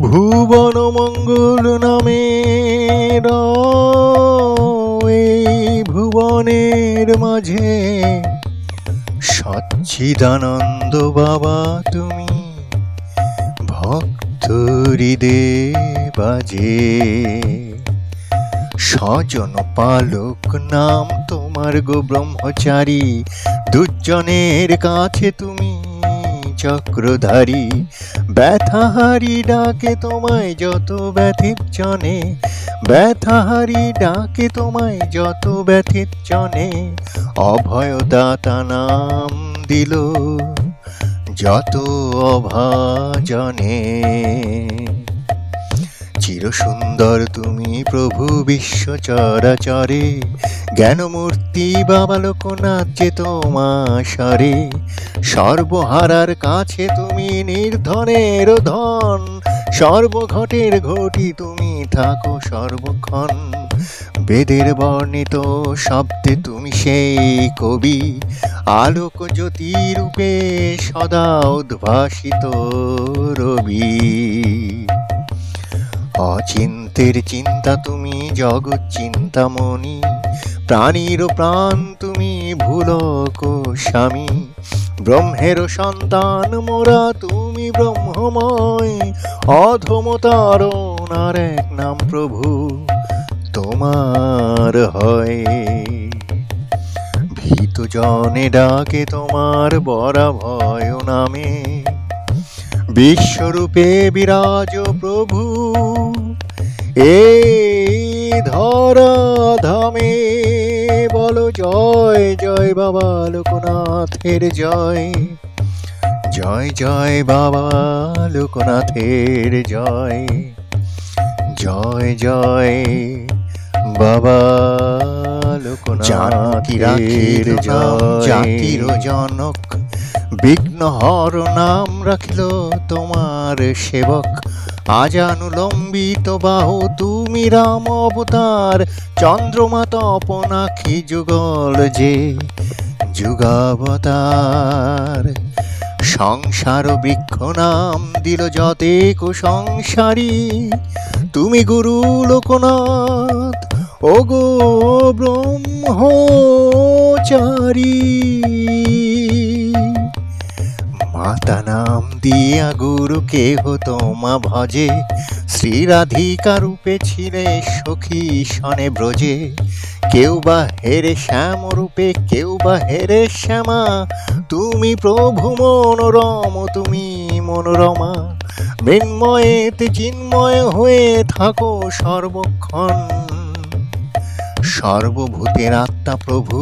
ভুবন মঙ্গল নামের এই ভুবনের মাঝে সচ্চিদানন্দ বাবা তুমি ভক্ত হৃদয়ে বাজে। স্বজন পালক নাম তোমার গো ব্রহ্মচারী, দুর্জনের কাছে তুমি চক্রধারী। ব্যথাহারি ডাকে তোমায় যত ব্যথিত জনে, ব্যথাহারি ডাকে তোমায় যত ব্যথিত জনে। অভয়দাতা নাম দিল যত অভাজনে। চিরসুন্দর তুমি প্রভু বিশ্ব চরাচরে, জ্ঞানমূর্তি বাবা লোকনাথ যে তোমাশারে। সর্বহারার কাছে তুমি নির্ধনের ধন, সর্বঘটের ঘটি তুমি থাকো সর্বক্ষণ। বেদের বর্ণিত শব্দে তুমি সেই কবি, আলোক জ্যোতি রূপে সদা উদ্ভাসিত রবি। অচিন্তের চিন্তা তুমি জগৎ চিন্তামণি, প্রাণীর প্রাণ তুমি ভুলক স্বামী। ব্রহ্মের সন্তান মোরা তুমি ব্রহ্মময়, অধম তারণ আর এক নাম প্রভু তোমার হয়। ভীত জনে ডাকে তোমার বরা ভয় নামে, বিশ্বরূপে বিরাজ প্রভু এই ধরা ধামে। বলো জয় জয় বাবা লোকনাথের জয়, জয় জয় বাবা লোকনাথের জয়, জয় জয় বাবা লোকনাথের জয়। জাতির জনক বিঘ্নহর নাম রাখিল তোমার সেবক, আজানুলম্বিত বাহু তুমি রাম অবতার। চন্দ্রমা তপনাখি যুগল যে যুগাবতার। সংসার বৃক্ষ নাম দিল যতে কুসংসারী, তুমি গুরু লোকনাথ ও গো ব্রহ্মচারী। মাতা নাম দিয়া গুরু কেহ তোমা ভজে, শ্রী রাধিকা রূপে ছিলে সখী শনে ব্রজে। কেউ বা হেরে শ্যাম রূপে, কেউ বা হেরে শ্যামা, তুমি প্রভু মনোরম তুমি মনোরমা। মৃন্ময়েতে চিন্ময় হয়ে থাকো সর্বক্ষণ, সর্বভূতের আত্মা প্রভু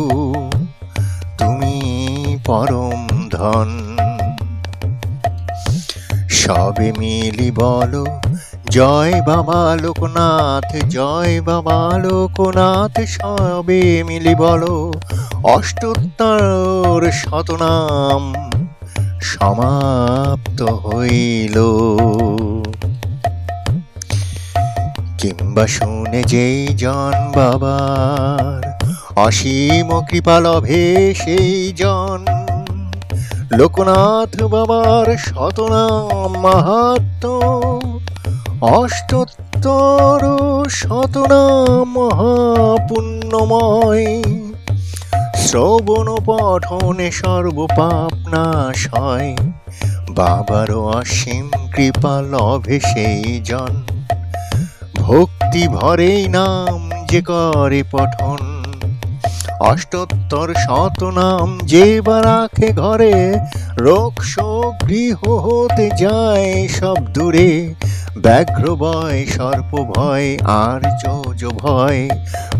তুমি পরম ধন। সবে মিলি বলো জয় বাবা লোকনাথ, জয় বাবা লোকনাথ। সবে মিলি বলো অষ্টোত্তর শতনাম সমাপ্ত হইল। কিংবা শুনে যেই জন বাবার অসীম কৃপা লভে, সেই জন লোকনাথ বাবার শতনাম মাহাত্ম। অষ্টোত্তর শতনাম মহাপুণ্যময়, শ্রবণ পঠনে সর্বপাপ নাশ হয়। বাবারও অসীম কৃপা লভে সেই জন, ভক্তি ভরেই নাম যে করে পঠন। অষ্টোত্তর শতনাম যে বা রাখে ঘরে, রোগ শোক গৃহ হতে যায় সব দূরে। ব্যাঘ্র ভয় সর্প ভয় আর যোজ ভয়,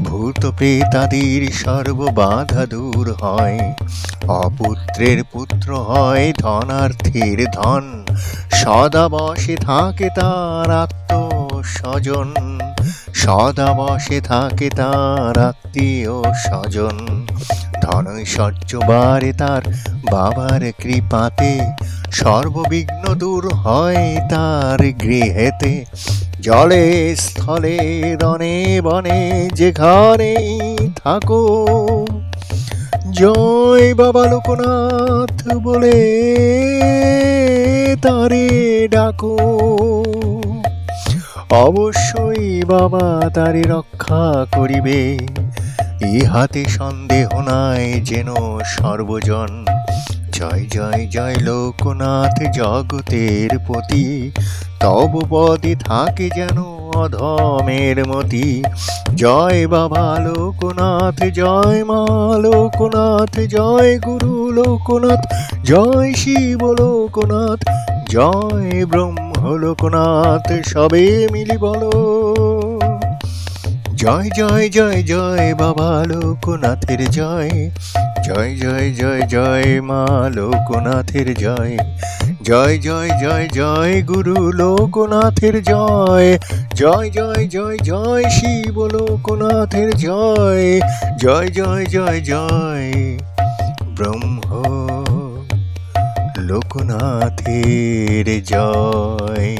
ভূত প্রেতাদির সর্ব বাধা দূর হয়। অপুত্রের পুত্র হয় ধনার্থীর ধন, সদা বসে থাকে তার আত্মস্বজন। সদা বসে থাকে তার আত্মীয় স্বজন। ধনৈশ্বর্য বাড়ে তার বাবার কৃপাতে, সর্ববিঘ্ন দূর হয় তার গৃহেতে। জলে স্থলে রণে বনে যেখানেই থাকো, জয় বাবা লোকনাথ বলে তারে ডাকো। অবশ্যই বাবা তারে রক্ষা করিবে, ইহাতে সন্দেহ নাই যেন সর্বজন। জয় জয় জয় লোকনাথ জগতের পতি, তব পদে থাকে যেন অধমের মতি। জয় বাবা লোকনাথ, জয় মা লোকনাথ, জয় গুরু লোকনাথ, জয় শিব লোকনাথ, জয় ব্রহ্ম লোকনাথ, সবে মিলি বলো জয় জয় জয় জয় বাবা লোকনাথের জয়। জয় জয় জয় জয় মা লোকনাথের জয়। জয় জয় জয় জয় গুরু লোকনাথের জয়। জয় জয় জয় জয় শিব লোকনাথের জয়। জয় জয় জয় জয় ব্রহ্ম লোকনাথের জয়।